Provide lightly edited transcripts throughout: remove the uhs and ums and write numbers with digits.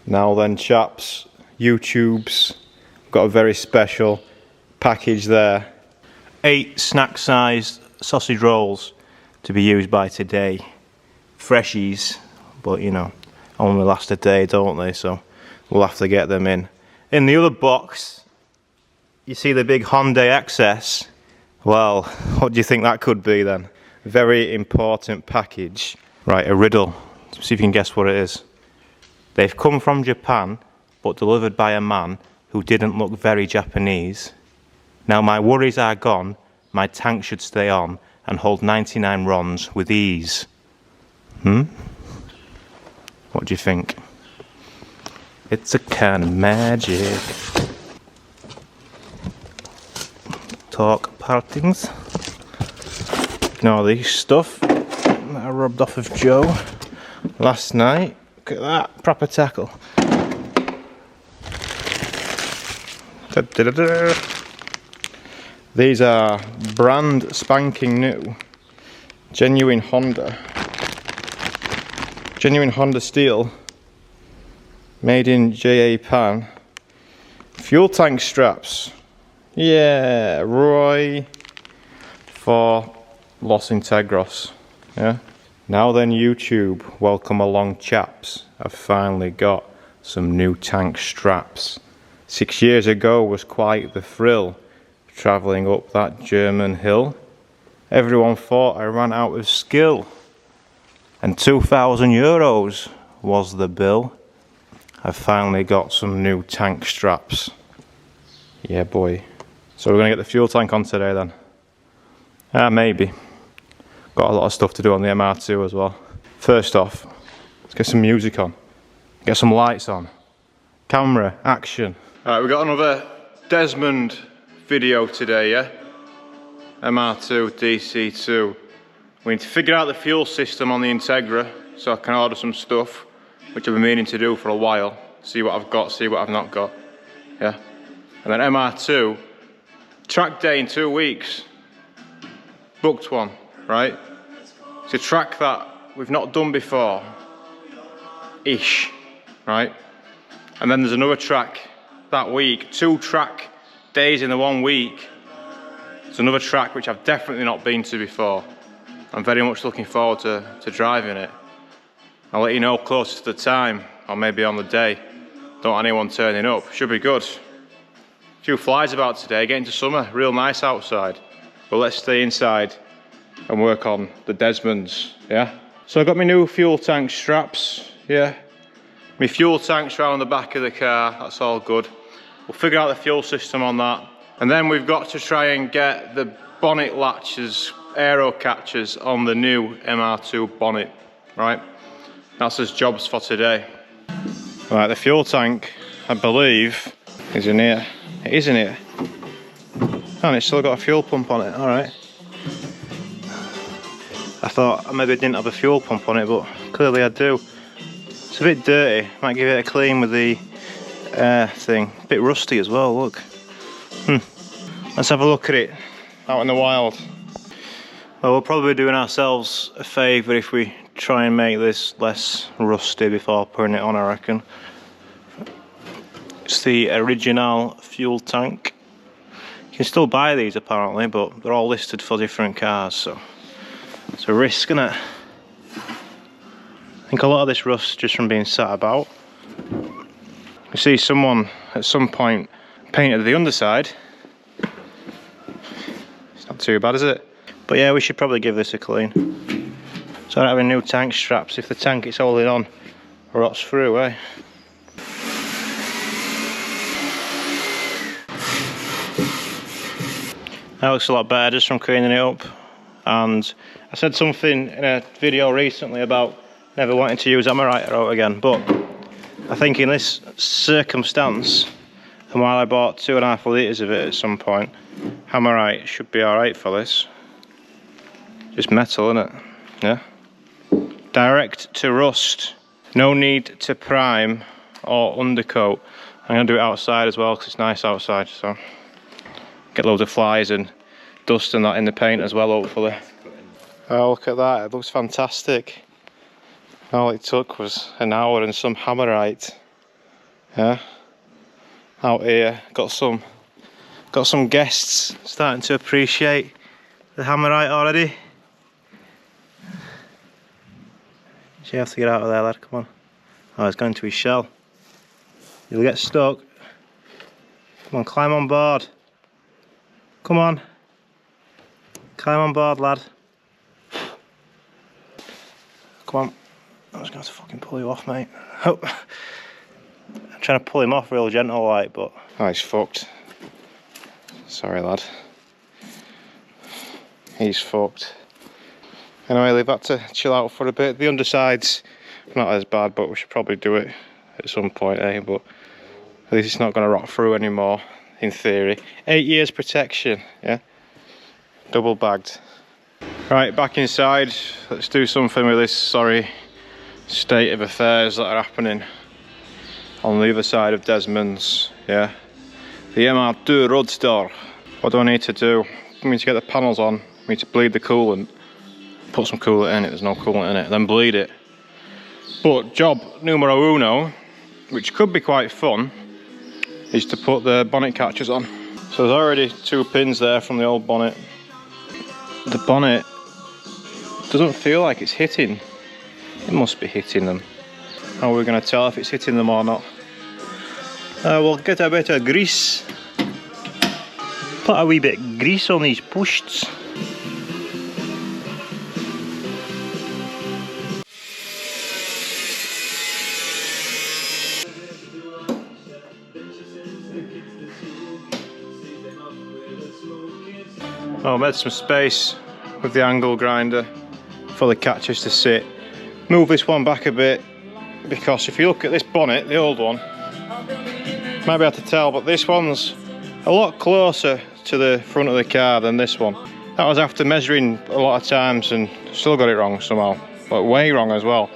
Now then, chaps, YouTubes, got a very special package there. 8 snack-sized sausage rolls to be used by today. Freshies, but you know, only last a day, don't they? So we'll have to get them in. In the other box, you see the big Hyundai Access. Well, what do you think that could be then? Very important package. Right, a riddle. See if you can guess what it is. They've come from Japan, but delivered by a man who didn't look very Japanese. Now my worries are gone, my tank should stay on and hold 99 runs with ease. What do you think? It's a kind of magic. Talk partings. Ignore this stuff that I rubbed off of Joe last night. Look at that, proper tackle. These are brand spanking new, genuine Honda steel, made in Japan. Fuel tank straps. Yeah, Roy for Los Integros. Yeah. Now then, YouTube, welcome along, chaps. I've finally got some new tank straps. 6 years ago was quite the thrill, travelling up that German hill. Everyone thought I ran out of skill, and €2,000 was the bill. I've finally got some new tank straps. Yeah, boy. So we're going to get the fuel tank on today then? Maybe. Got a lot of stuff to do on the MR2 as well. First off, let's get some music on. Get some lights on. Camera, action. Alright, we've got another Desmond video today, yeah? MR2, DC2. We need to figure out the fuel system on the Integra so I can order some stuff, which I've been meaning to do for a while. See what I've got, see what I've not got. Yeah? And then MR2, track day in 2 weeks. Booked one, right? It's a track that we've not done before. Ish, right? And then there's another track that week. 2 track days in the 1 week. It's another track which I've definitely not been to before. I'm very much looking forward to driving it. I'll let you know closer to the time, or maybe on the day. Don't want anyone turning up. Should be good. A few flies about today, getting to summer. Real nice outside. But let's stay inside and work on the Desmonds, yeah? So I got my new fuel tank straps, yeah? My fuel tank's around the back of the car, that's all good. We'll figure out the fuel system on that. And then we've got to try and get the bonnet latches, aero catchers on the new MR2 bonnet, right? That's his jobs for today. Right, the fuel tank, I believe, is in here. It is in here. And it's still got a fuel pump on it, alright. I thought maybe I didn't have a fuel pump on it, but clearly I do. It's a bit dirty, might give it a clean with the thing. A bit rusty as well, look. Let's have a look at it out in the wild. Well, we'll probably be doing ourselves a favour if we try and make this less rusty before putting it on, I reckon. It's the original fuel tank. You can still buy these apparently, but they're all listed for different cars, so it's a risk, isn't it? I think a lot of this rust's just from being sat about. You see someone at some point painted the underside. It's not too bad, is it? But yeah, we should probably give this a clean. So I don't have any new tank straps if the tank it's holding on rots through, eh? That looks a lot better just from cleaning it up. And I said something in a video recently about never wanting to use Amorite out again, but I think in this circumstance, and while I bought 2.5 litres of it at some point, Amorite should be alright for this. Just metal, innit? Yeah? Direct to rust. No need to prime or undercoat. I'm going to do it outside as well because it's nice outside, so get loads of flies and dust and that in the paint as well, hopefully. Oh, look at that, it looks fantastic. All it took was an hour and some Hammerite. Yeah, out here, got some guests starting to appreciate the hammerite already. You have to get out of there, lad, come on. Oh, it's going to his shell. You'll get stuck. Come on, climb on board. Come on. Climb on board, lad. Come on. I was going to fucking pull you off, mate. Oh. I'm trying to pull him off real gentle like, but... Oh, he's fucked. Sorry, lad. He's fucked. Anyway, they've had to chill out for a bit. The underside's not as bad, but we should probably do it at some point, eh? But at least it's not going to rot through anymore, in theory. 8 years protection, yeah? Double bagged. Right, back inside. Let's do something with this sorry state of affairs that are happening on the other side of Desmond's, yeah? The MR2 Roadster. What do I need to do? I need to get the panels on. I need to bleed the coolant. Put some coolant in it, there's no coolant in it, then bleed it. But job numero uno, which could be quite fun, is to put the bonnet catchers on. So there's already 2 pins there from the old bonnet. The bonnet doesn't feel like it's hitting. It must be hitting them. How are we going to tell if it's hitting them or not? We'll get a bit of grease. Put a wee bit of grease on these posts. Oh, I made some space with the angle grinder for the catchers to sit. Move this one back a bit, because if you look at this bonnet, the old one, might be able to tell, but this one's a lot closer to the front of the car than this one. That was after measuring a lot of times and still got it wrong somehow, but way wrong as well.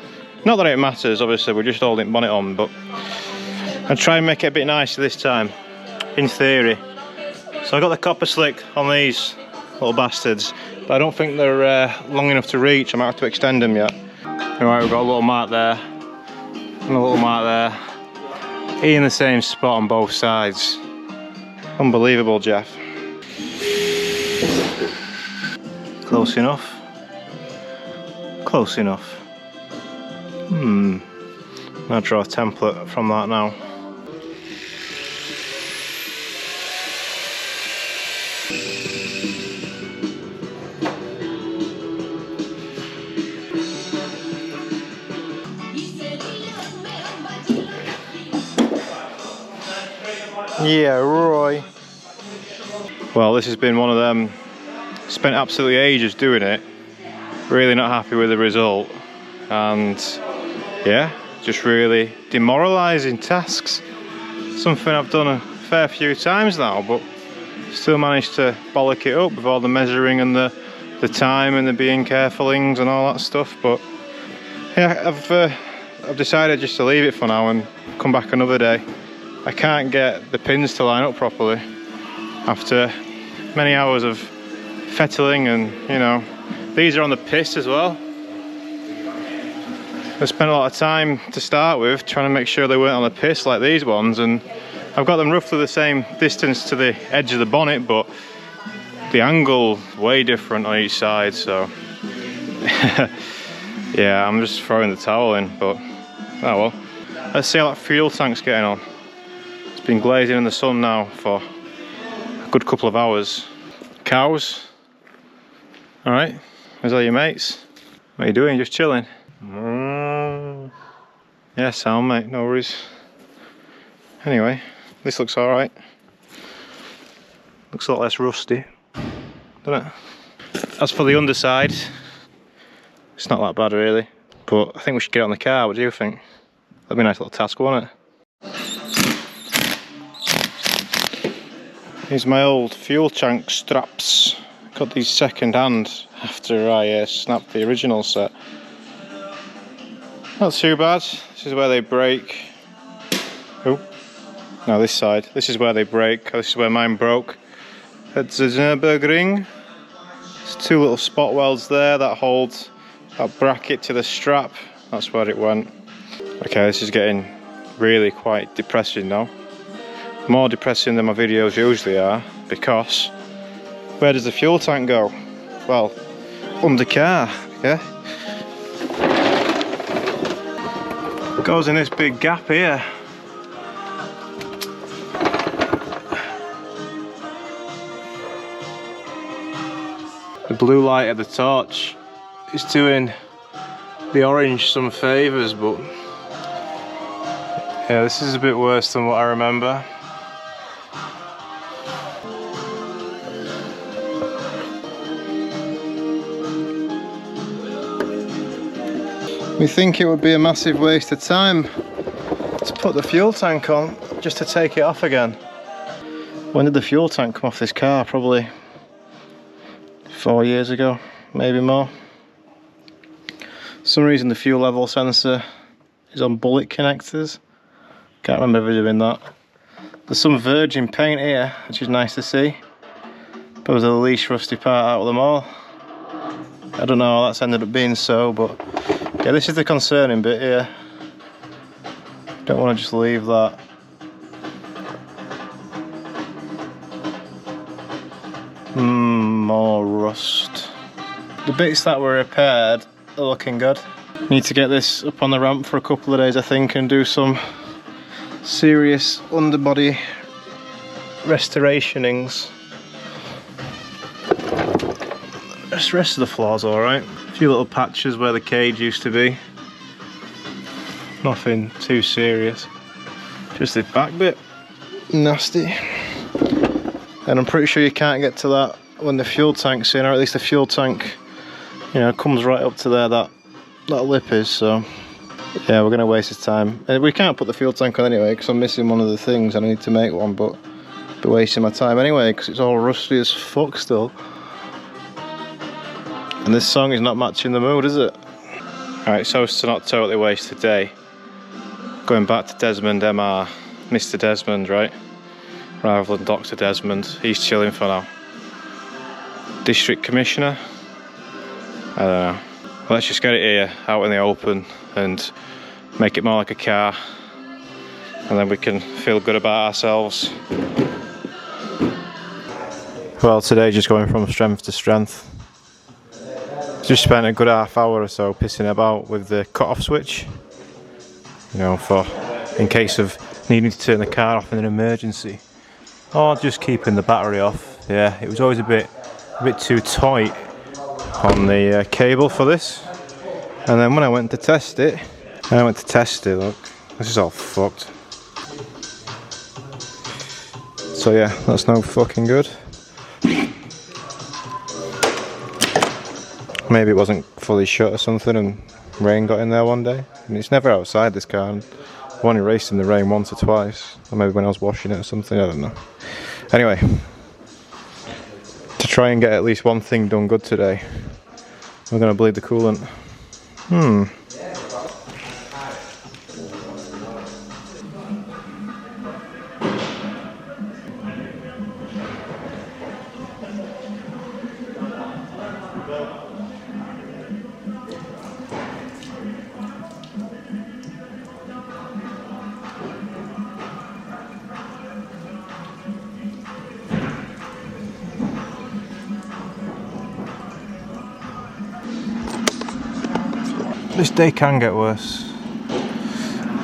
Not that it matters, obviously, we're just holding bonnet on, but I'll try and make it a bit nicer this time, in theory. So I got the copper slick on these little bastards, but I don't think they're long enough to reach. I might have to extend them yet. Alright, we've got a little mark there and a little mark there, in the same spot on both sides. Unbelievable, Jeff. Close enough. Close enough. I'll draw a template from that now. Yeah, Roy. Well, this has been one of them. Spent absolutely ages doing it. Really not happy with the result. And yeah, just really demoralising tasks. Something I've done a fair few times now, but still managed to bollock it up with all the measuring and the time and the being carefulings and all that stuff. But yeah, I've decided just to leave it for now and come back another day. I can't get the pins to line up properly after many hours of fettling, and you know, these are on the piss as well. I spent a lot of time to start with trying to make sure they weren't on the piss like these ones, and I've got them roughly the same distance to the edge of the bonnet, but the angle way different on each side, so yeah, I'm just throwing the towel in, but oh well. Let's see how that fuel tank's getting on. It's been glazing in the sun now for a good couple of hours. Cows. Alright, there's all your mates. What are you doing? Just chilling? Yeah, sound mate, no worries. Anyway, this looks alright. Looks a lot less rusty, doesn't it? As for the underside, it's not that bad really, but I think we should get it on the car. What do you think? That'd be a nice little task, wouldn't it? Here's my old fuel tank straps. Got these second hand after I snapped the original set. Not too bad. This is where they break. Oh, no, this side. This is where they break. This is where mine broke. At the Nürburgring. There's 2 little spot welds there that hold that bracket to the strap. That's where it went. Okay, this is getting really quite depressing now. More depressing than my videos usually are, because where does the fuel tank go? Well, under car, yeah? It goes in this big gap here. The blue light of the torch is doing the orange some favours, but yeah, this is a bit worse than what I remember. We think it would be a massive waste of time to put the fuel tank on just to take it off again. When did the fuel tank come off this car? Probably 4 years ago, maybe more. For some reason the fuel level sensor is on bullet connectors. Can't remember ever doing that. There's some virgin paint here, which is nice to see. Probably the least rusty part out of them all. I don't know how that's ended up being so, but yeah, this is the concerning bit here. Don't want to just leave that. More rust. The bits that were repaired are looking good. Need to get this up on the ramp for a couple of days, I think, and do some serious underbody restorationings. The rest of the floor's alright. A few little patches where the cage used to be. Nothing too serious. Just the back bit. Nasty. And I'm pretty sure you can't get to that when the fuel tank's in, or at least the fuel tank, you know, comes right up to there, that lip is, so yeah, we're going to waste his time. And we can't put the fuel tank on anyway, because I'm missing one of the things, and I need to make one, but I'll be wasting my time anyway, because it's all rusty as fuck still. And this song is not matching the mood, is it? Alright, so as to not totally waste the day, going back to Desmond MR, Mr. Desmond, right? Rather than Dr. Desmond, he's chilling for now. District Commissioner? I don't know. Let's just get it here, out in the open, and make it more like a car. And then we can feel good about ourselves. Well, today just going from strength to strength. Just spent a good half hour or so pissing about with the cut-off switch. You know, in case of needing to turn the car off in an emergency. Or just keeping the battery off. Yeah, it was always a bit too tight on the cable for this. And then when I went to test it, look, this is all fucked. So yeah, that's no fucking good. Maybe it wasn't fully shut or something and rain got in there one day. And it's never outside this car. I've only raced in the rain once or twice. Or maybe when I was washing it or something, I don't know. Anyway, to try and get at least one thing done good today, we're going to bleed the coolant. This day can get worse.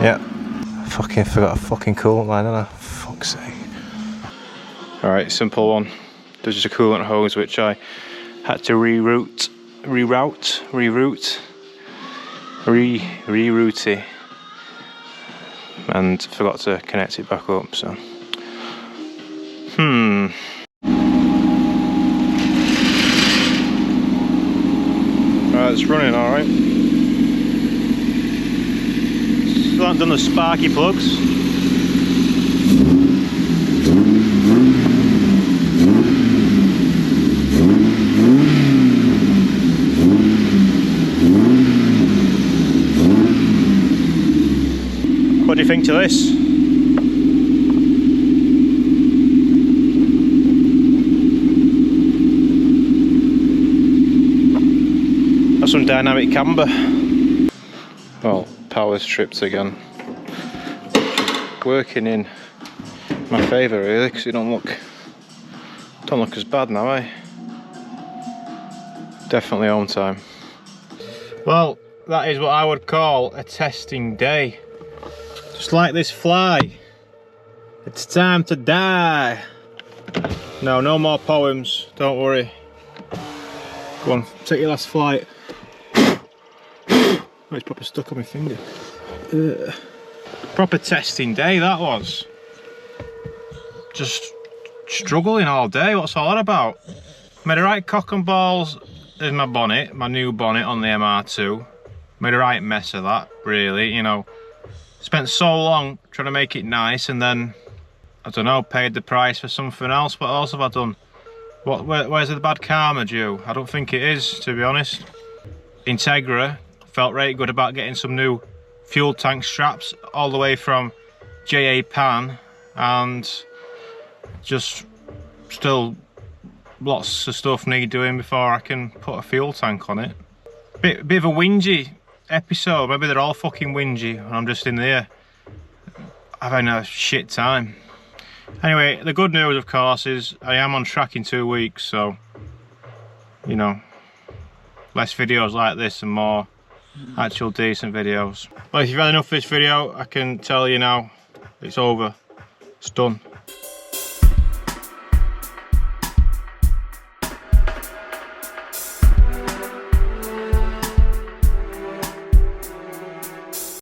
Yeah. Fucking forgot a fucking coolant line, didn't I? Fuck's sake. Alright, simple one. There's just a coolant hose which I had to reroute it, and forgot to connect it back up, so. Right, it's running alright. Still haven't done the sparky plugs. What do you think to this? That's some dynamic camber. Well, power stripped again. working in my favour really, because it don't look as bad now, eh? Definitely home time. Well, that is what I would call a testing day. Just like this fly. It's time to die. No more poems, don't worry. Go on, take your last flight. Oh, it's proper stuck on my finger. Proper testing day that was. Just struggling all day, what's all that about? Made a right cock and balls in my bonnet, my new bonnet on the MR2. Made a right mess of that, really, you know. Spent so long trying to make it nice and then, I don't know, paid the price for something else. What else have I done? Where's the bad karma due? I don't think it is, to be honest. Integra, felt really good about getting some new fuel tank straps all the way from Japan, and just still lots of stuff need doing before I can put a fuel tank on it. Bit of a whingy episode, maybe they're all fucking whingy and I'm just in there having a shit time. Anyway, the good news of course is I am on track in 2 weeks, so you know, less videos like this and more actual decent videos. Well, if you've had enough of this video, I can tell you now, it's over, it's done.